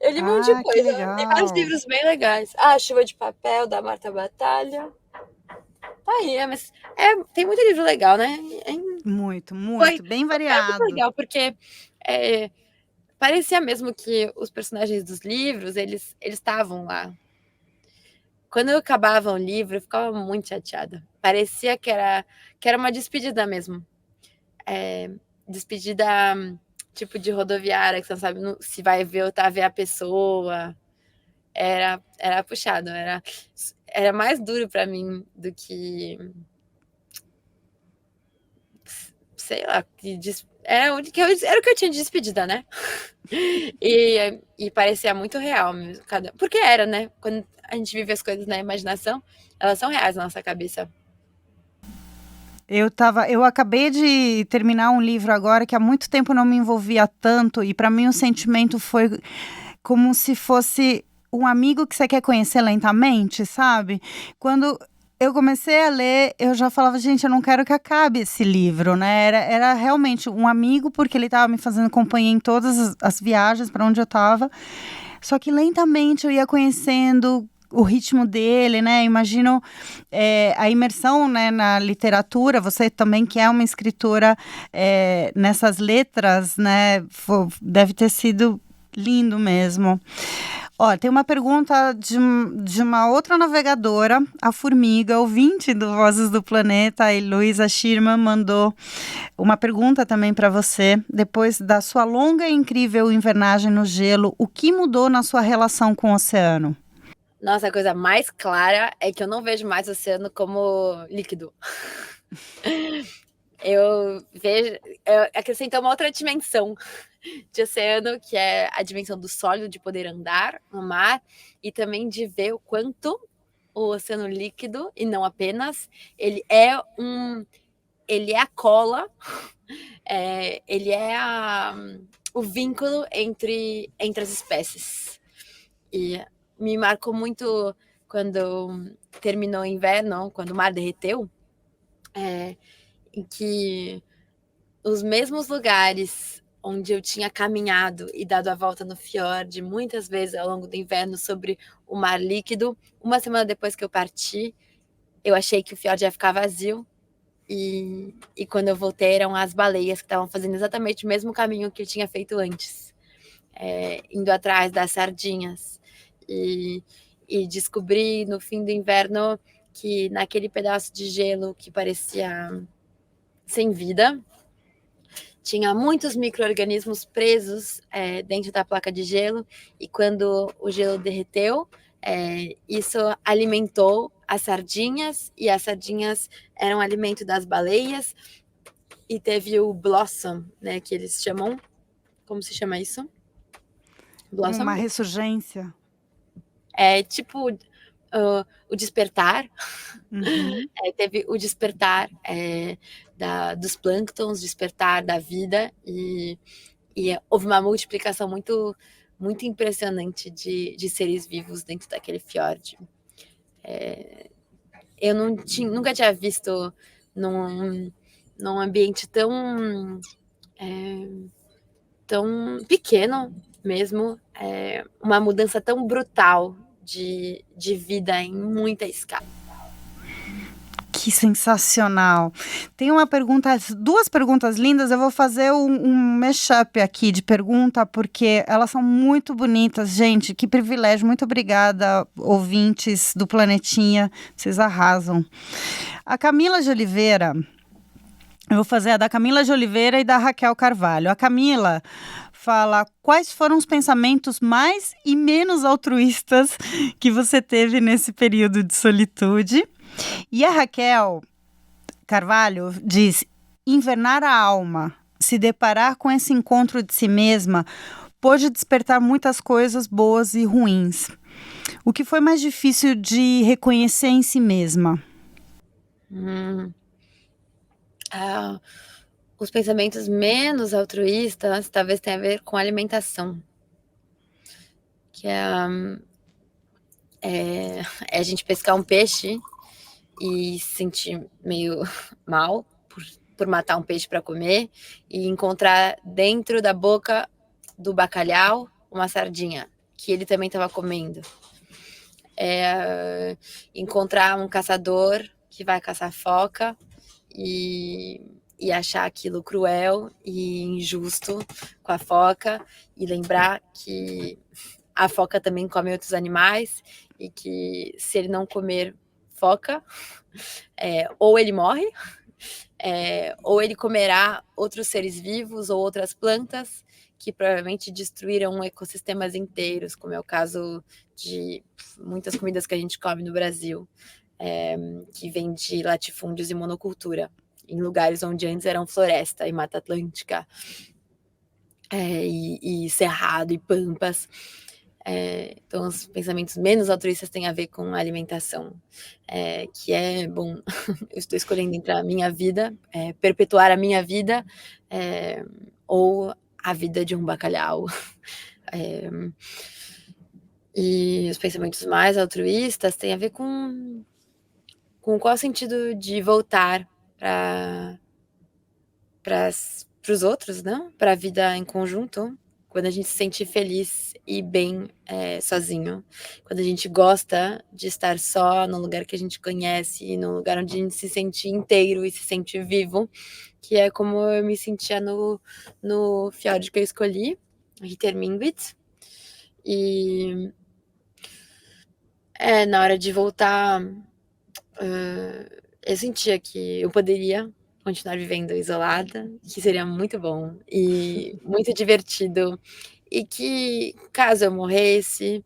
Eu li um monte de coisa. Tem vários livros bem legais. Chuva de Papel, da Marta Batalha. Tá aí, mas tem muito livro legal, né? Muito, bem Foi variado. muito legal, porque parecia mesmo que os personagens dos livros, eles estavam lá. Quando eu acabava um livro, eu ficava muito chateada. Parecia que era uma despedida mesmo. Despedida tipo de rodoviária, que você não sabe se vai ver ou tá ver a pessoa. Era puxado, era mais duro para mim do que, sei lá, era o que eu tinha de despedida, né? E parecia muito real mesmo, porque era, né? Quando a gente vive as coisas na imaginação, elas são reais na nossa cabeça. Eu acabei de terminar um livro agora que há muito tempo não me envolvia tanto, e para mim o sentimento foi como se fosse um amigo que você quer conhecer lentamente, sabe? Quando eu comecei a ler, eu já falava, gente, eu não quero que acabe esse livro, né? Era realmente um amigo, porque ele estava me fazendo companhia em todas as viagens para onde eu estava. Só que lentamente eu ia conhecendo o ritmo dele, né? Imagino a imersão, né, na literatura. Você também, que é uma escritora nessas letras, né? Deve ter sido lindo mesmo. Ó, tem uma pergunta de uma outra navegadora, a Formiga, ouvinte do Vozes do Planeta, a Heloísa Schirman, mandou uma pergunta também para você. Depois da sua longa e incrível invernagem no gelo, o que mudou na sua relação com o oceano? Nossa, a coisa mais clara é que eu não vejo mais o oceano como líquido. Eu vejo, acrescentou uma outra dimensão de oceano, que é a dimensão do sólido, de poder andar no mar, e também de ver o quanto o oceano líquido, e não apenas, ele é a cola, ele é o vínculo entre as espécies. E me marcou muito quando terminou o inverno, quando o mar derreteu, em que os mesmos lugares onde eu tinha caminhado e dado a volta no fiord muitas vezes ao longo do inverno sobre o mar líquido, uma semana depois que eu parti, eu achei que o fiord ia ficar vazio, e quando eu voltei eram as baleias que estavam fazendo exatamente o mesmo caminho que eu tinha feito antes, indo atrás das sardinhas, e descobri no fim do inverno que naquele pedaço de gelo que parecia sem vida, tinha muitos micro-organismos presos dentro da placa de gelo, e quando o gelo derreteu, isso alimentou as sardinhas, e as sardinhas eram alimento das baleias, e teve o blossom, né, que eles chamam, como se chama isso? Blossom? Uma ressurgência. É tipo o despertar. Uhum. Teve o despertar dos plânctons, despertar da vida, e houve uma multiplicação muito, muito impressionante de seres vivos dentro daquele fiord. Eu nunca tinha visto num ambiente tão pequeno mesmo, uma mudança tão brutal de vida em muita escala. Que sensacional. Tem duas perguntas lindas. Eu vou fazer um mashup aqui de pergunta, porque elas são muito bonitas. Gente, que privilégio. Muito obrigada, ouvintes do Planetinha. Vocês arrasam. A Camila de Oliveira, eu vou fazer a da Camila de Oliveira e da Raquel Carvalho. A Camila fala quais foram os pensamentos mais e menos altruístas que você teve nesse período de solitude. E a Raquel Carvalho diz: invernar a alma, se deparar com esse encontro de si mesma, pôde despertar muitas coisas boas e ruins. O que foi mais difícil de reconhecer em si mesma? Os pensamentos menos altruístas talvez tenha a ver com alimentação, que é a gente pescar um peixe e se sentir meio mal por matar um peixe para comer e encontrar dentro da boca do bacalhau uma sardinha que ele também estava comendo. Encontrar um caçador que vai caçar foca e achar aquilo cruel e injusto com a foca e lembrar que a foca também come outros animais e que se ele não comer foca, ou ele morre, ou ele comerá outros seres vivos ou outras plantas que provavelmente destruíram ecossistemas inteiros, como é o caso de muitas comidas que a gente come no Brasil, que vem de latifúndios e monocultura, em lugares onde antes eram floresta e mata atlântica, e cerrado e pampas. Então, os pensamentos menos altruístas têm a ver com a alimentação, que é, bom, eu estou escolhendo entre a minha vida, perpetuar a minha vida, ou a vida de um bacalhau. E os pensamentos mais altruístas têm a ver com qual sentido de voltar para os outros, não? Para a vida em conjunto, quando a gente se sente feliz e bem sozinho, quando a gente gosta de estar só no lugar que a gente conhece, no lugar onde a gente se sente inteiro e se sente vivo, que é como eu me sentia no fiord que eu escolhi, Rittermingvit. E na hora de voltar, eu sentia que eu poderia continuar vivendo isolada, que seria muito bom e muito divertido, e que caso eu morresse,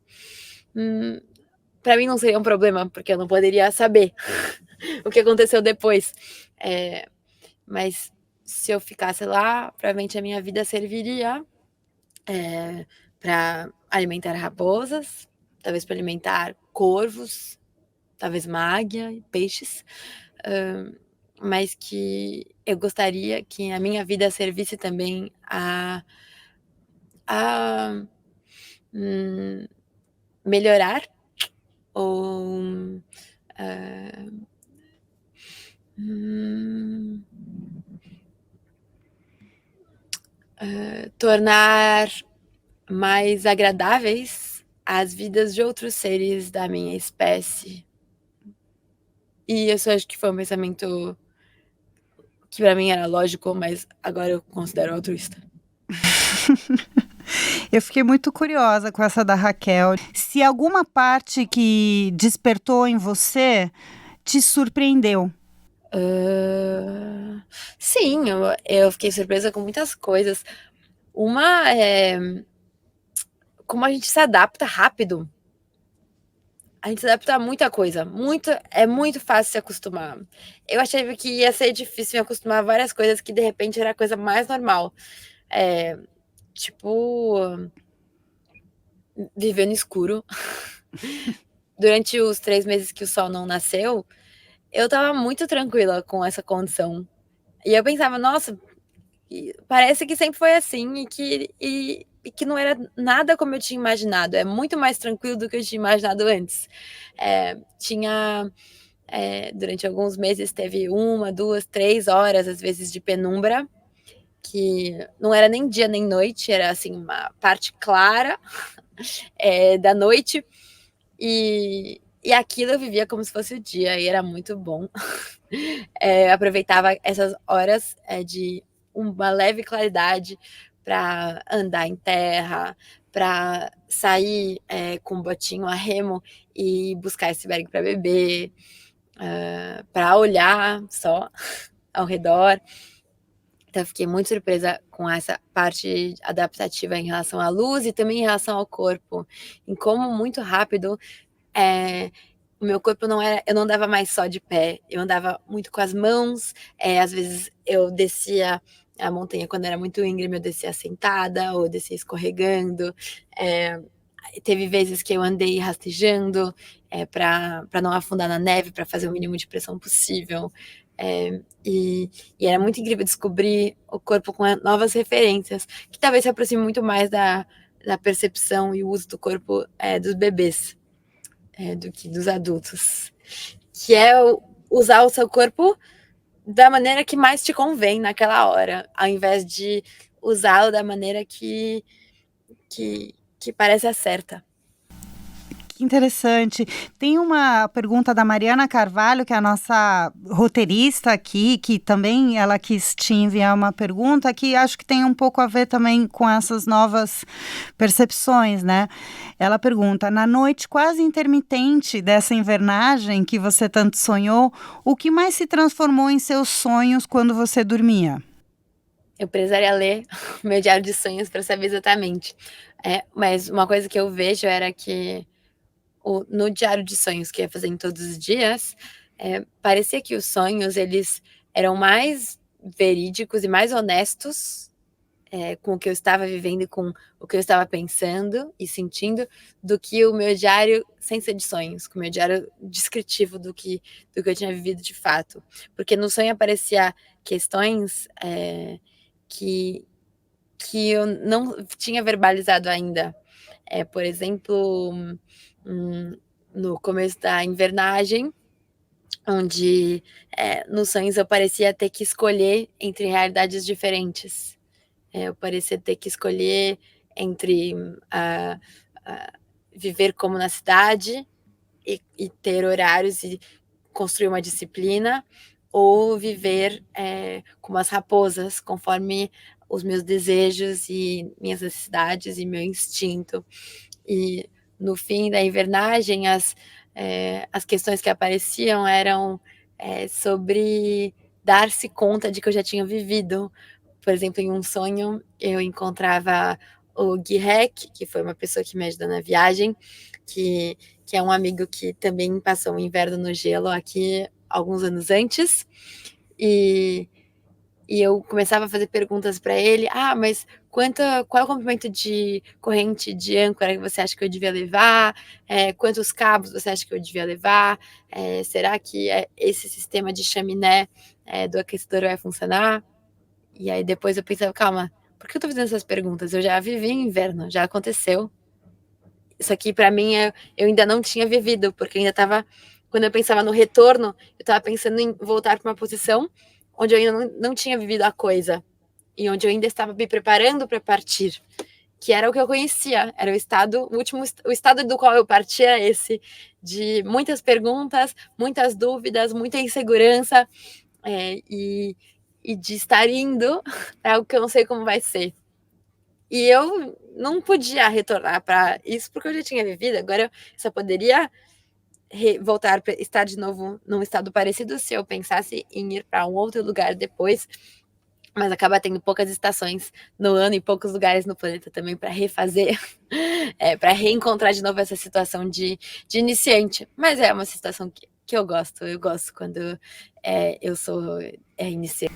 para mim não seria um problema, porque eu não poderia saber o que aconteceu depois. Mas se eu ficasse lá, provavelmente a minha vida serviria para alimentar raposas, talvez para alimentar corvos, talvez uma águia, peixes, mas que eu gostaria que a minha vida servisse também a melhorar ou tornar mais agradáveis as vidas de outros seres da minha espécie. E isso acho que foi um pensamento que para mim era lógico, mas agora eu considero altruísta. Eu fiquei muito curiosa com essa da Raquel. Se alguma parte que despertou em você te surpreendeu? Sim, eu fiquei surpresa com muitas coisas. Uma é como a gente se adapta rápido. A gente se adapta a muita coisa. É muito fácil se acostumar. Eu achei que ia ser difícil me acostumar a várias coisas que de repente era a coisa mais normal. Tipo, viver no escuro. Durante os 3 meses que o sol não nasceu, eu tava muito tranquila com essa condição. E eu pensava, nossa, parece que sempre foi assim e que não era nada como eu tinha imaginado. É muito mais tranquilo do que eu tinha imaginado antes. Durante alguns meses teve 1, 2, 3 horas, às vezes, de penumbra, que não era nem dia nem noite, era assim uma parte clara da noite, e aquilo eu vivia como se fosse o dia, e era muito bom. Aproveitava essas horas de uma leve claridade para andar em terra, para sair com um botinho a remo e buscar iceberg para beber, para olhar só ao redor. Então, eu fiquei muito surpresa com essa parte adaptativa em relação à luz e também em relação ao corpo, em como muito rápido o meu corpo não era, eu não andava mais só de pé, eu andava muito com as mãos, às vezes eu descia a montanha quando era muito íngreme, eu descia sentada ou eu descia escorregando. Teve vezes que eu andei rastejando para não afundar na neve, para fazer o mínimo de pressão possível. E era muito incrível descobrir o corpo com novas referências, que talvez se aproxime muito mais da percepção e uso do corpo dos bebês do que dos adultos, que é usar o seu corpo da maneira que mais te convém naquela hora, ao invés de usá-lo da maneira que parece a certa. Que interessante. Tem uma pergunta da Mariana Carvalho, que é a nossa roteirista aqui, que também ela quis te enviar uma pergunta que acho que tem um pouco a ver também com essas novas percepções, né? Ela pergunta: na noite quase intermitente dessa invernagem que você tanto sonhou, o que mais se transformou em seus sonhos quando você dormia? Eu precisaria ler o meu diário de sonhos para saber exatamente. Mas uma coisa que eu vejo era que no diário de sonhos que eu ia fazendo todos os dias, parecia que os sonhos eles eram mais verídicos e mais honestos com o que eu estava vivendo e com o que eu estava pensando e sentindo, do que o meu diário sem ser de sonhos, com o meu diário descritivo do que eu tinha vivido de fato. Porque no sonho aparecia questões que eu não tinha verbalizado ainda. Por exemplo, no começo da invernagem, onde nos sonhos eu parecia ter que escolher entre realidades diferentes. Eu parecia ter que escolher entre viver como na cidade e ter horários e construir uma disciplina, ou viver como as raposas, conforme os meus desejos e minhas necessidades e meu instinto. E no fim da invernagem, as questões que apareciam eram sobre dar-se conta de que eu já tinha vivido. Por exemplo, em um sonho, eu encontrava o Guirec, que foi uma pessoa que me ajudou na viagem, que é um amigo que também passou o inverno no gelo aqui alguns anos antes. E eu começava a fazer perguntas para ele: mas qual é o comprimento de corrente de âncora que você acha que eu devia levar? Quantos cabos você acha que eu devia levar? Será que esse sistema de chaminé do aquecedor vai funcionar? E aí depois eu pensava: calma, por que eu tô fazendo essas perguntas? Eu já vivi inverno, já aconteceu. Isso aqui para mim eu ainda não tinha vivido, porque eu ainda estava, quando eu pensava no retorno, eu estava pensando em voltar para uma posição onde eu ainda não tinha vivido a coisa, e onde eu ainda estava me preparando para partir, que era o que eu conhecia, era o estado do qual eu partia era esse, de muitas perguntas, muitas dúvidas, muita insegurança, e de estar indo para algo que eu não sei como vai ser. E eu não podia retornar para isso porque eu já tinha vivido, agora eu só poderia voltar para estar de novo num estado parecido se eu pensasse em ir para um outro lugar depois, mas acaba tendo poucas estações no ano e poucos lugares no planeta também para refazer, para reencontrar de novo essa situação de iniciante. Mas é uma situação que eu gosto quando eu sou iniciante.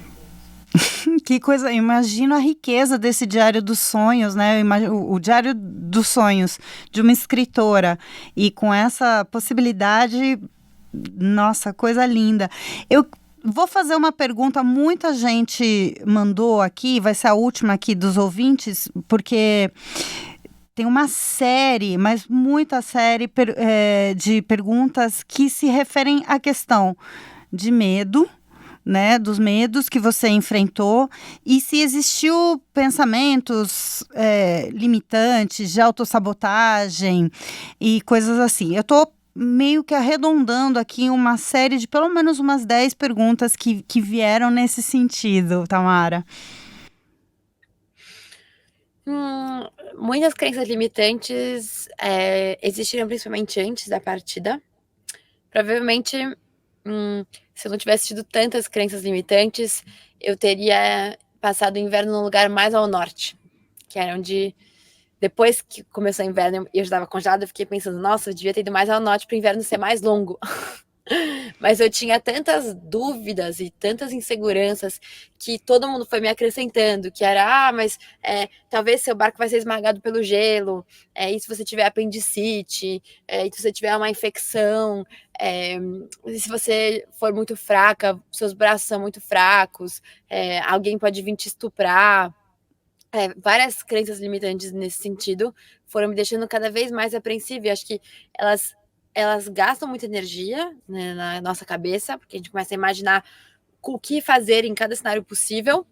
Que coisa, imagino a riqueza desse diário dos sonhos, né? O diário dos sonhos de uma escritora, e com essa possibilidade, nossa, coisa linda. Eu vou fazer uma pergunta, muita gente mandou aqui, vai ser a última aqui dos ouvintes, porque tem uma série, mas muita série de perguntas que se referem à questão de medo, né, dos medos que você enfrentou, e se existiu pensamentos limitantes de autossabotagem e coisas assim. Eu estou meio que arredondando aqui uma série de pelo menos umas 10 perguntas que vieram nesse sentido, Tamara. Muitas crenças limitantes existiram principalmente antes da partida. Provavelmente, se eu não tivesse tido tantas crenças limitantes, eu teria passado o inverno num lugar mais ao norte, que era onde, depois que começou o inverno e eu já estava congelada, eu fiquei pensando, nossa, eu devia ter ido mais ao norte para o inverno ser mais longo. Mas eu tinha tantas dúvidas e tantas inseguranças que todo mundo foi me acrescentando, que era, mas talvez seu barco vai ser esmagado pelo gelo, e se você tiver apendicite, e se você tiver uma infecção, e se você for muito fraca, seus braços são muito fracos, alguém pode vir te estuprar. Várias crenças limitantes nesse sentido foram me deixando cada vez mais apreensiva, e acho que elas gastam muita energia, né, na nossa cabeça, porque a gente começa a imaginar o que fazer em cada cenário possível,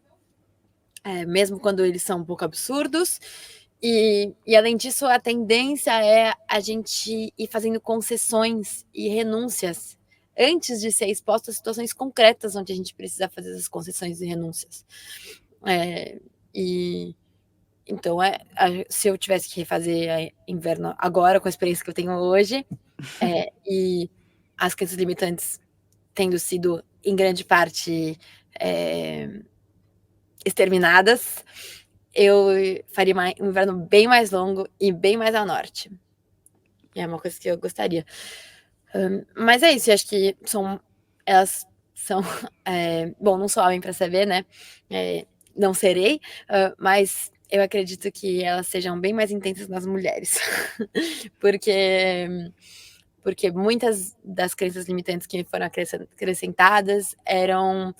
mesmo quando eles são um pouco absurdos. E além disso, a tendência é a gente ir fazendo concessões e renúncias antes de ser exposto a situações concretas onde a gente precisa fazer essas concessões e renúncias. Então, se eu tivesse que refazer inverno agora, com a experiência que eu tenho hoje, e as crenças limitantes tendo sido, em grande parte, exterminadas, eu faria um inverno bem mais longo e bem mais ao norte. É uma coisa que eu gostaria. Mas é isso, eu acho que elas são... bom, não sou homem para saber, né? Não serei, mas eu acredito que elas sejam bem mais intensas nas mulheres. Porque muitas das crenças limitantes que foram acrescentadas eram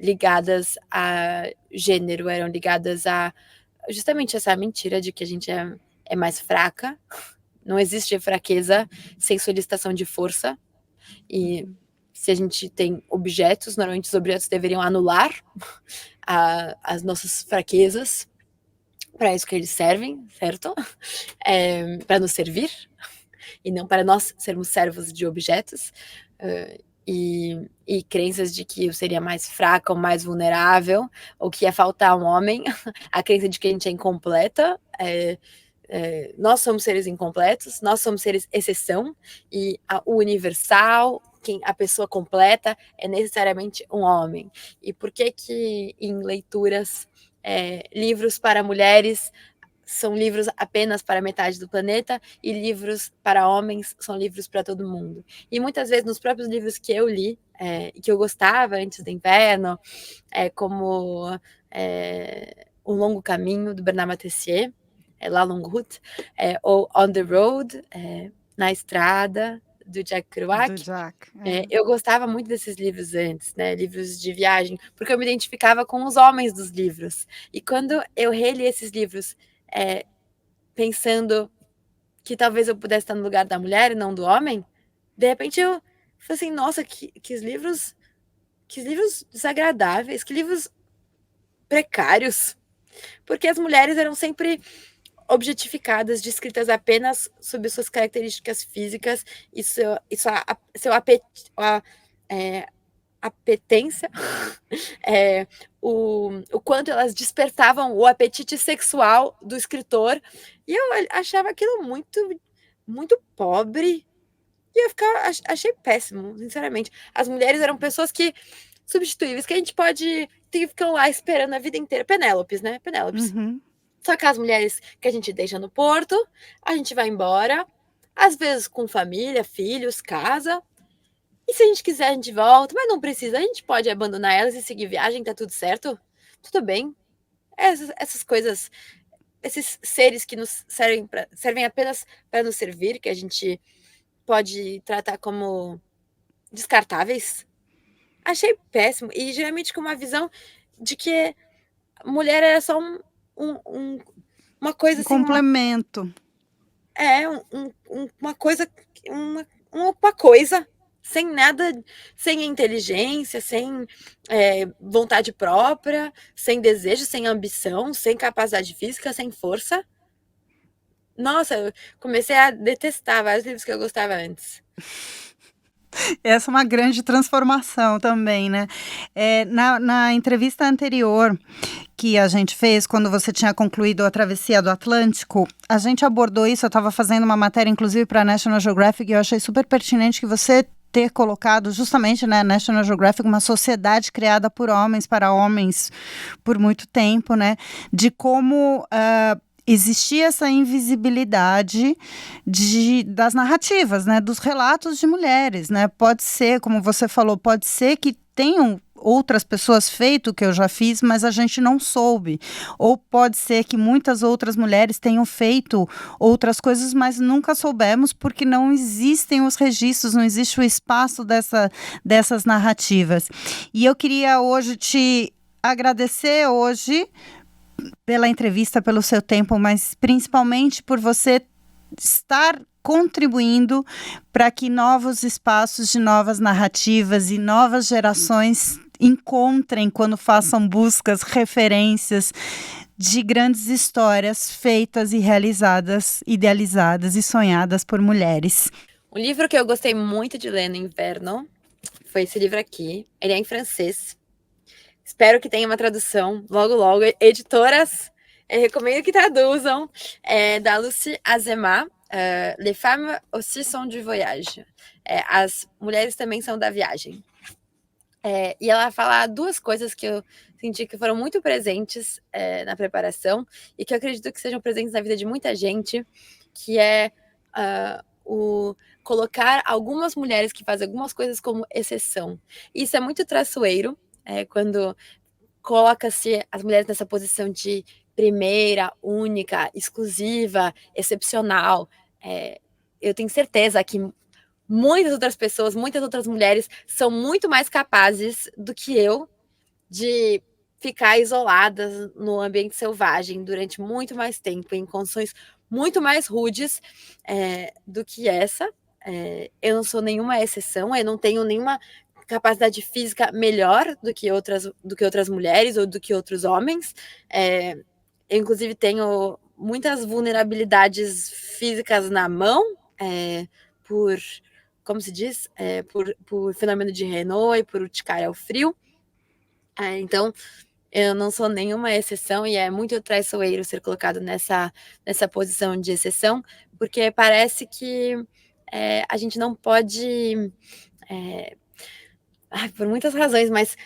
ligadas a gênero, eram ligadas a justamente essa mentira de que a gente é mais fraca. Não existe fraqueza sem solicitação de força. E se a gente tem objetos, normalmente os objetos deveriam anular as nossas fraquezas. Para isso que eles servem, certo? Para nos servir, e não para nós sermos servos de objetos. E crenças de que eu seria mais fraca ou mais vulnerável, ou que ia faltar um homem, a crença de que a gente é incompleta. Nós somos seres incompletos, nós somos seres exceção, e o universal, a pessoa completa, é necessariamente um homem. E por que em leituras, livros para mulheres são livros apenas para metade do planeta, e livros para homens são livros para todo mundo? E muitas vezes nos próprios livros que eu li, e que eu gostava antes do inverno, como O Longo Caminho, do Bernard Tessier, La Longue Route, ou On the Road, Na Estrada, do Jack Kerouac. Eu gostava muito desses livros antes, né? Livros de viagem, porque eu me identificava com os homens dos livros. E quando eu reli esses livros, pensando que talvez eu pudesse estar no lugar da mulher e não do homem, de repente eu falei assim, nossa, que livros desagradáveis, que livros precários, porque as mulheres eram sempre objetificadas, descritas apenas sob suas características físicas e sua apetência, o quanto elas despertavam o apetite sexual do escritor, e eu achava aquilo muito, muito pobre, e achei péssimo, sinceramente. As mulheres eram pessoas substituíveis, que a gente pode ficar lá esperando a vida inteira. Penélopes, né? Penélopes. Uhum. Só que as mulheres que a gente deixa no porto, a gente vai embora, às vezes com família, filhos, casa. E se a gente quiser, a gente volta, mas não precisa. A gente pode abandonar elas e seguir viagem, tá tudo certo? Tudo bem. Essas coisas, esses seres que nos servem apenas para nos servir, que a gente pode tratar como descartáveis. Achei péssimo. E geralmente com uma visão de que mulher era só uma coisa assim, complemento. Uma coisa, uma coisa, sem nada, sem inteligência, sem vontade própria, sem desejo, sem ambição, sem capacidade física, sem força. Nossa, eu comecei a detestar vários livros que eu gostava antes. Essa é uma grande transformação também, né? Na entrevista anterior que a gente fez, quando você tinha concluído a travessia do Atlântico, a gente abordou isso. Eu estava fazendo uma matéria, inclusive, para a National Geographic, e eu achei super pertinente que você ter colocado justamente, né, National Geographic, uma sociedade criada por homens para homens por muito tempo, né, de como existia essa invisibilidade das narrativas, né, dos relatos de mulheres, né, pode ser, como você falou, pode ser que tenham outras pessoas feito o que eu já fiz, mas a gente não soube. Ou pode ser que muitas outras mulheres tenham feito outras coisas, mas nunca soubemos porque não existem os registros, não existe o espaço dessas narrativas. E eu queria hoje te agradecer pela entrevista, pelo seu tempo, mas principalmente por você estar contribuindo para que novos espaços de novas narrativas e novas gerações encontrem, quando façam buscas, referências de grandes histórias feitas e realizadas, idealizadas e sonhadas por mulheres. Um livro que eu gostei muito de ler no inverno foi esse livro aqui. Ele é em francês. Espero que tenha uma tradução logo, logo. Editoras, recomendo que traduzam. É da Lucie Azéma. Les femmes aussi sont du voyage. As mulheres também são da viagem. E ela fala duas coisas que eu senti que foram muito presentes na preparação e que eu acredito que sejam presentes na vida de muita gente, que é o colocar algumas mulheres que fazem algumas coisas como exceção. Isso é muito traiçoeiro, quando coloca-se as mulheres nessa posição de primeira, única, exclusiva, excepcional. Eu tenho certeza que muitas outras pessoas, muitas outras mulheres são muito mais capazes do que eu de ficar isoladas no ambiente selvagem durante muito mais tempo, em condições muito mais rudes do que essa. Eu não sou nenhuma exceção, eu não tenho nenhuma capacidade física melhor do que outras mulheres ou do que outros homens. Eu, inclusive, tenho muitas vulnerabilidades físicas na mão, por, como se diz, por fenômeno de Renault e por urticária ao frio. Então, eu não sou nenhuma exceção e é muito traiçoeiro ser colocado nessa posição de exceção, porque parece que a gente não pode, por muitas razões, mas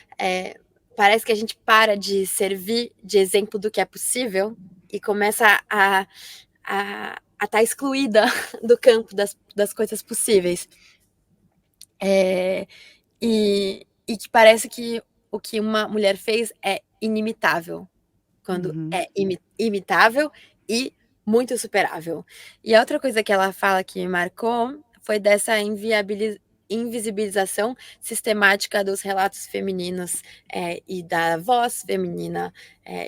parece que a gente para de servir de exemplo do que é possível e começa a estar excluída do campo das coisas possíveis. E que parece que o que uma mulher fez é inimitável, quando é imitável e muito superável. E a outra coisa que ela fala que me marcou foi dessa invisibilização sistemática dos relatos femininos e da voz feminina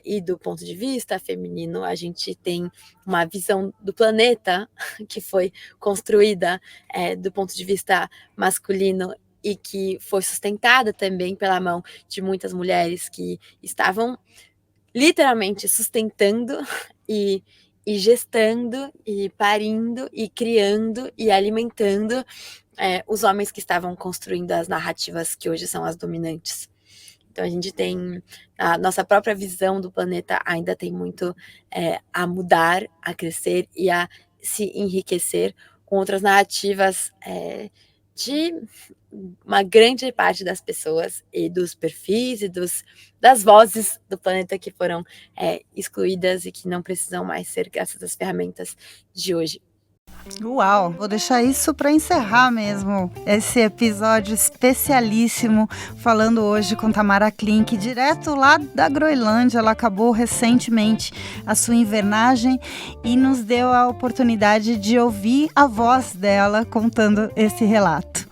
e do ponto de vista feminino. A gente tem uma visão do planeta que foi construída do ponto de vista masculino e que foi sustentada também pela mão de muitas mulheres que estavam literalmente sustentando e gestando e parindo e criando e alimentando os homens que estavam construindo as narrativas que hoje são as dominantes. Então a gente tem a nossa própria visão do planeta, ainda tem muito a mudar, a crescer e a se enriquecer com outras narrativas de uma grande parte das pessoas e dos perfis e das vozes do planeta que foram excluídas e que não precisam mais ser graças às ferramentas de hoje. Uau, vou deixar isso para encerrar mesmo esse episódio especialíssimo, falando hoje com Tamara Klink, direto lá da Groenlândia. Ela acabou recentemente a sua invernagem e nos deu a oportunidade de ouvir a voz dela contando esse relato.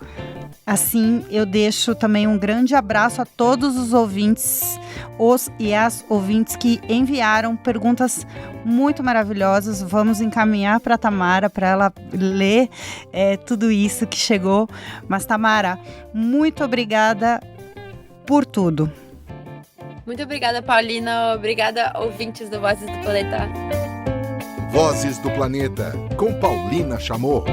Assim, eu deixo também um grande abraço a todos os ouvintes, e as ouvintes que enviaram perguntas muito maravilhosas. Vamos encaminhar para a Tamara para ela ler tudo isso que chegou. Mas, Tamara, muito obrigada por tudo. Muito obrigada, Paulina. Obrigada, ouvintes do Vozes do Planeta. Vozes do Planeta, com Paulina Chamorro.